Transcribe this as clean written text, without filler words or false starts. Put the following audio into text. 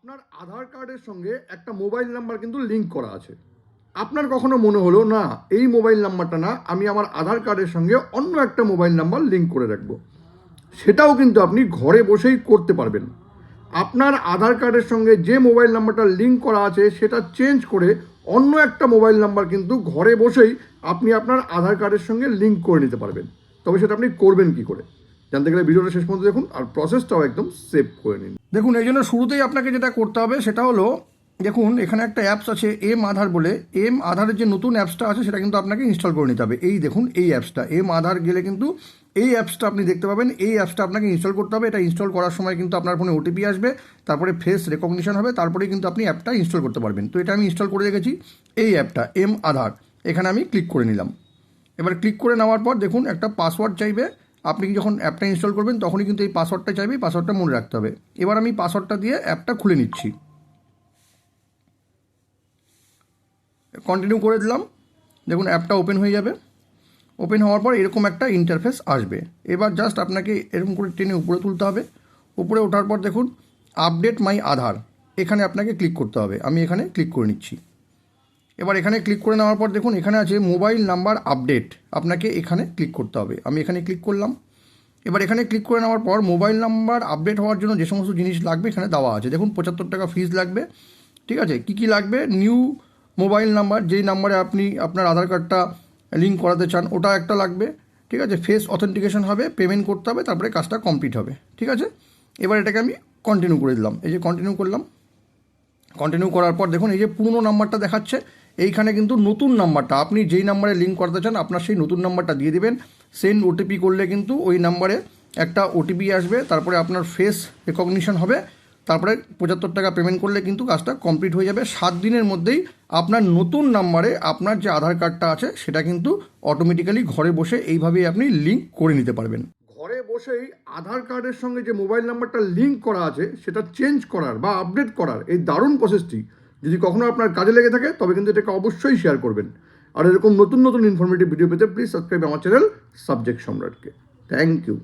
আপনার আধার কার্ডের সঙ্গে একটা মোবাইল নাম্বার কিন্তু লিঙ্ক করা আছে। আপনার কখনো মনে হলো না এই মোবাইল নাম্বারটা না, আমি আমার আধার কার্ডের সঙ্গে অন্য একটা মোবাইল নাম্বার লিঙ্ক করে রাখবো, সেটাও কিন্তু আপনি ঘরে বসেই করতে পারবেন। আপনার আধার কার্ডের সঙ্গে যে মোবাইল নাম্বারটা লিঙ্ক করা আছে সেটা চেঞ্জ করে অন্য একটা মোবাইল নাম্বার কিন্তু ঘরে বসেই আপনি আপনার আধার কার্ডের সঙ্গে লিঙ্ক করে নিতে পারবেন। তবে সেটা আপনি করবেন কি করে জানতে গেলে ভিডিওটা শেষ পর্যন্ত দেখুন, আর প্রসেসটাও একদম সেভ করে নিন। দেখুন, এই জন্য শুরুতেই আপনাকে যেটা করতে হবে সেটা হলো, দেখুন এখানে একটা অ্যাপস আছে এম আধার বলে। এম আধারের যে নতুন অ্যাপসটা আছে সেটা কিন্তু আপনাকে ইনস্টল করে নিতে হবে। এই দেখুন এই অ্যাপসটা এম আধার গেলে কিন্তু এই অ্যাপসটা আপনি দেখতে পাবেন। এই অ্যাপসটা আপনাকে ইনস্টল করতে হবে। এটা ইনস্টল করার সময় কিন্তু আপনার ফোনে ওটিপি আসবে, তারপরে ফেস রেকগনিশন হবে, তারপরে কিন্তু আপনি অ্যাপটা ইনস্টল করতে পারবেন। তো এটা আমি ইনস্টল করে রেখেছি, এই অ্যাপটা এম আধার। এখানে আমি ক্লিক করে নিলাম। এবার ক্লিক করে নেওয়ার পর দেখুন একটা পাসওয়ার্ড চাইবে। আপনি যখন অ্যাপটা ইনস্টল করবেন তখনই কিন্তু এই পাসওয়ার্ডটা চাইবে, পাসওয়ার্ডটা মনে রাখতে হবে। এবার আমি পাসওয়ার্ডটা দিয়ে অ্যাপটা খুলে নিচ্ছি, কন্টিনিউ করে দিলাম। দেখুন অ্যাপটা ওপেন হয়ে যাবে। ওপেন হওয়ার পর এরকম একটা ইন্টারফেস আসবে। এবার জাস্ট আপনাকে এরকম করে টেনে উপরে তুলতে হবে। উপরে ওঠার পর দেখুন আপডেট মাই আধার, এখানে আপনাকে ক্লিক করতে হবে। আমি এখানে ক্লিক করে নিচ্ছি। এবার এখানে ক্লিক করে নেওয়ার পর দেখুন এখানে আছে মোবাইল নাম্বার আপডেট, আপনাকে এখানে ক্লিক করতে হবে। আমি এখানে ক্লিক করলাম। এবার এখানে ক্লিক করে নেওয়ার পর মোবাইল নাম্বার আপডেট হওয়ার জন্য যে সমস্ত জিনিস লাগবে এখানে দেওয়া আছে। দেখুন 75 টাকা ফিজ লাগবে, ঠিক আছে। কী কী লাগবে? নিউ মোবাইল নাম্বার, যেই নাম্বারে আপনি আপনার আধার কার্ডটা লিঙ্ক করাতে চান ওটা একটা লাগবে, ঠিক আছে। ফেস অথেন্টিকেশন হবে, পেমেন্ট করতে হবে, তারপরে কাজটা কমপ্লিট হবে, ঠিক আছে। এবার এটাকে আমি কন্টিনিউ করে দিলাম। এই যে কন্টিনিউ করলাম। কন্টিনিউ করার পর দেখুন এই যে পুরনো নাম্বারটা দেখাচ্ছে, এইখানে কিন্তু নতুন নাম্বারটা আপনি যেই নাম্বারে লিঙ্ক করতে চান আপনার সেই নতুন নাম্বারটা দিয়ে দেবেন। সেন্ড ওটিপি করলে কিন্তু ওই নাম্বারে একটা ওটিপি আসবে, তারপরে আপনার ফেস রেকগনিশন হবে, তারপরে 75 টাকা পেমেন্ট করলে কিন্তু কাজটা কমপ্লিট হয়ে যাবে। 7 দিনের মধ্যেই আপনার নতুন নাম্বারে আপনার যে আধার কার্ডটা আছে সেটা কিন্তু অটোমেটিক্যালি ঘরে বসে এইভাবেই আপনি লিঙ্ক করে নিতে পারবেন। ঘরে বসেই আধার কার্ডের সঙ্গে যে মোবাইল নাম্বারটা লিঙ্ক করা আছে সেটা চেঞ্জ করার বা আপডেট করার এই দারুণ প্রসেসটি যদি কখনো আপনার কাজে লেগে থাকে তবে কিন্তু এটাকে অবশ্যই শেয়ার করবেন। আর এরকম নতুন নতুন ইনফরমেটিভ ভিডিও পেতে প্লিজ সাবস্ক্রাইব আমার চ্যানেল সাবজেক্ট সম্রাটকে। Thank you.